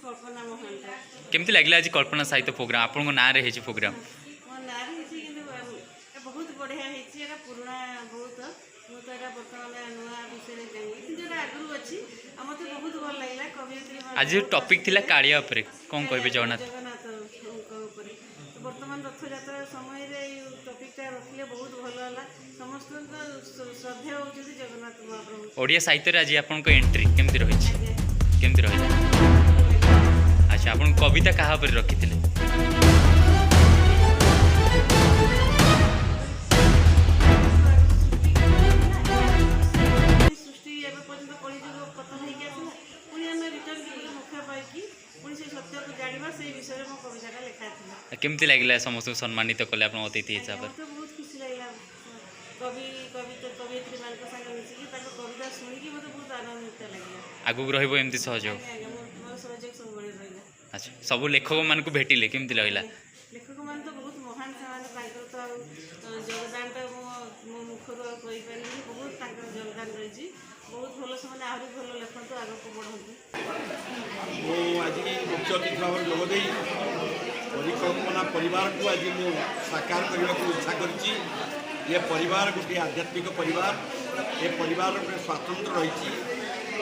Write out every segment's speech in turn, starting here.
कल्पना मोहन केमती लगला आज कल्पना साहित्य प्रोग्राम आपन ना रे हेची प्रोग्राम मो ना रे बहुत बढ़िया है पुराना बहुत मुझे बर्तमान नुआ विषय जानी जो आगु अच्छी मत बहुत भल लगे कवियत्री आज टॉपिक थिला कालिया ऊपर कोन कहबे जगन्नाथ बर्तमान रथयात्रा समय टॉपिकटा रखिले बहुत भल है समस्त श्रद्धा हो जगन्नाथ महाप्रभु ओडिया साहित्य आज आपन को एंट्री केमती रही केमती रही अच्छा आपन कविता कहा पर रखिथिले केमती लगला समस्त सम्मानित कले आप अतिथि हिसाब से बहुत खुशी लगला कवि कविता कवियत्री मान संग मिसिकी कविता सुनिकी मत बहुत आनंदित लगला आगु रहइबो एमती सहयोग मोर सहयोग सब बड़े रहला अच्छा सब लेखक मान को भेटिले केमती लगला लेखक मान तो बहुत महान समान ताकर तो योगदान तो मो मुख तो कहि पानी बहुत ताकर योगदान रही बहुत भल से आहरी भल लेखन तो आगे को बढ़ंतु मो आज मुख्य अतिथि भाव जोग दे परिकल्पना परिवार को आज मु साकार करने को इच्छा करी ये परिवार गोटे आध्यात्मिक परिवार ये परिवार गोटे स्वातंत्र रही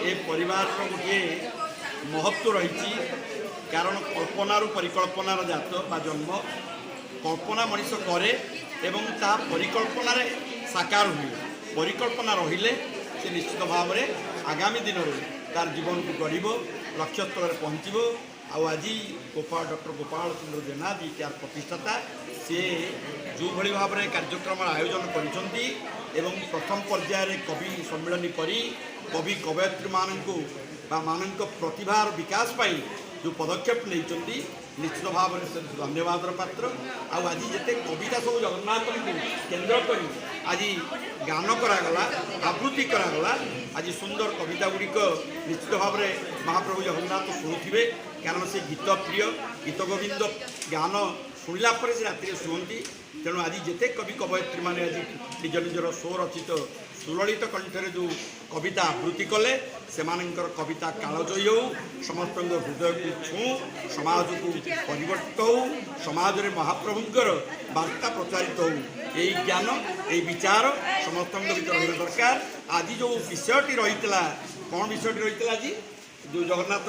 ये परिवार गोटे महत्व रही कारण कल्पनारू परिकल्पनार जात बा जन्म कल्पना मनीष करे एवं ता परिकल्पना साकार हुए परिकल्पना रहिले से निश्चित भाव में आगामी दिन में तार जीवन को गढ़ लक्ष्य स्थल में पहुँचब आज गोपाल डॉक्टर गोपाल चंद्र जेना जी यार प्रतिष्ठाता सी जो भाई भाव में कार्यक्रम आयोजन करिसेंती एवं प्रथम पर्यायर कवि सम्मेलन करी कवि कवयित्री मानक प्रतिभार विकास पाई जो पदक्षेप नहीं निश्चित भाव में धन्यवाद पात्र आज जिते कविता सब जगन्नाथ को केन्द्र कर आज गान करागला आवृत्ति करागला आज सुंदर कविता गुड़िक निश्चित भाव में महाप्रभु जगन्नाथ शुणुवे कारण से गीत प्रिय गीत गोविंद गान शुणिला से राति शुणती तेणु आज जिते कवि कवयित्री मैंने आज निज निजर स्वरचित सुललित कंठर जो कविता आवृत्ति कले से कविता कालजयी हो समस्त हृदय को छू समाज को परिवर्तित हो समाज में महाप्रभुंर वार्ता प्रचारित हो यही ज्ञान यही विचार समस्त भर दरकार आज जो विषयटी रही कौन विषयटी रही आज जो जगन्नाथ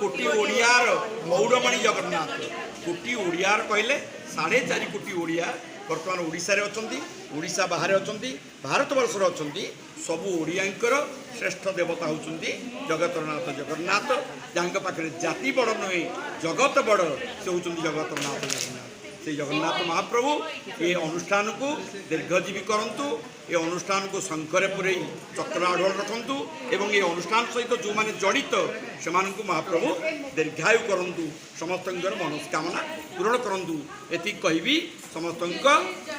कोटी ओडियार मौड़मणि जगन्नाथ कोटी ओडियार कहले 4.5 कोटी ओडिया बर्तमान ओडिशा रे अछंती ओडिशा बाहर अछंती भारत वर्षर अछंती सबु ओडियांकर श्रेष्ठ देवता होउछंती जगतरनाथ जगन्नाथ जहाँ पाखे जाति बड़ नुहे जगत बड़ से होउछंती जगतरनाथ जगन्नाथ से जगन्नाथ महाप्रभु ये अनुष्ठान को दीर्घजीवी करंतु ये अनुष्ठान को शंखरे पुरे चक्र आढ़ रखंतु एवं ये अनुष्ठान सहित जो माने जड़ित से महाप्रभु दीर्घायु करंतु समस्त मनोस्कामना पूरण करंतु एति कहबी समस्त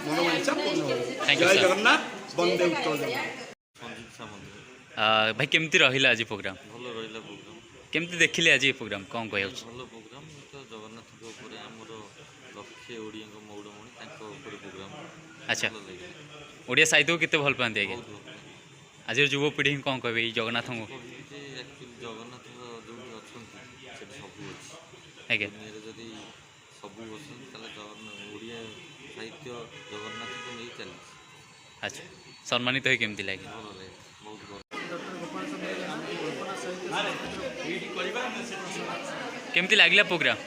मनोवांछा पूर्ण हो जय जगन्नाथ वंदे उत्कल जगन्नाथ भाई केमती रहिला आज प्रोग्राम भल रहिला प्रोग्राम केमती देखिले आज ये प्रोग्राम कौन कहै भल प्रोग्राम तो जगन्नाथ के ऊपर हमर लक्ष्य ओडिया मौड़मणि तांको ऊपर प्रोग्राम अच्छा ओडिया साहित्य को केते भल पाते आगे बहुत भल आज युवपीढ़ी कौन कहबे जगन्नाथ को एक्चुअली जगन्नाथ जो अछंती से सब अछि आगे दुनिया जदी सब अछन ताले जगन्नाथ ओडिया साहित्य जगन्नाथ को नहीं चली अच्छा सम्मानित हो केमती लगे भल लागे बहुत भल केमती लागला प्रोग्राम